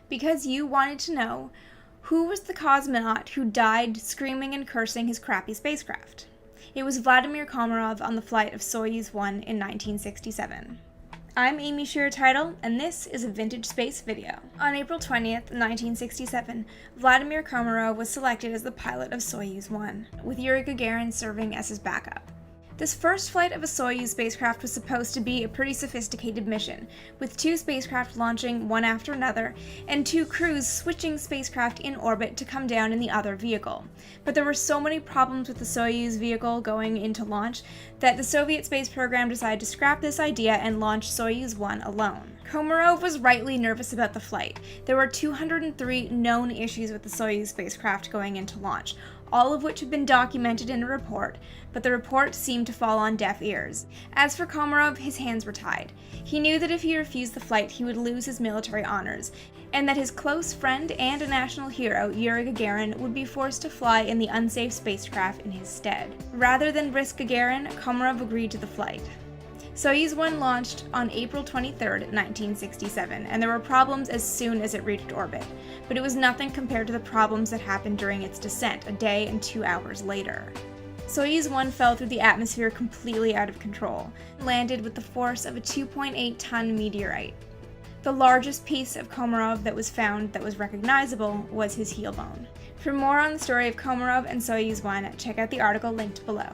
because you wanted to know who was the cosmonaut who died screaming and cursing his crappy spacecraft. It was Vladimir Komarov on the flight of Soyuz 1 in 1967. I'm Amy Shearer Title, and this is a Vintage Space video. On April 20th, 1967, Vladimir Komarov was selected as the pilot of Soyuz 1, with Yuri Gagarin serving as his backup. This first flight of a Soyuz spacecraft was supposed to be a pretty sophisticated mission, with 2 spacecraft launching one after another, and 2 crews switching spacecraft in orbit to come down in the other vehicle. But there were so many problems with the Soyuz vehicle going into launch that the Soviet space program decided to scrap this idea and launch Soyuz 1 alone. Komarov was rightly nervous about the flight. There were 203 known issues with the Soyuz spacecraft going into launch, all of which have been documented in a report, but the report seemed to fall on deaf ears. As for Komarov, his hands were tied. He knew that if he refused the flight, he would lose his military honors, and that his close friend and a national hero, Yuri Gagarin, would be forced to fly in the unsafe spacecraft in his stead. Rather than risk Gagarin, Komarov agreed to the flight. Soyuz 1 launched on April 23, 1967, and there were problems as soon as it reached orbit, but it was nothing compared to the problems that happened during its descent a day and 2 hours later. Soyuz 1 fell through the atmosphere completely out of control, and landed with the force of a 2.8-ton meteorite. The largest piece of Komarov that was found that was recognizable was his heel bone. For more on the story of Komarov and Soyuz 1, check out the article linked below.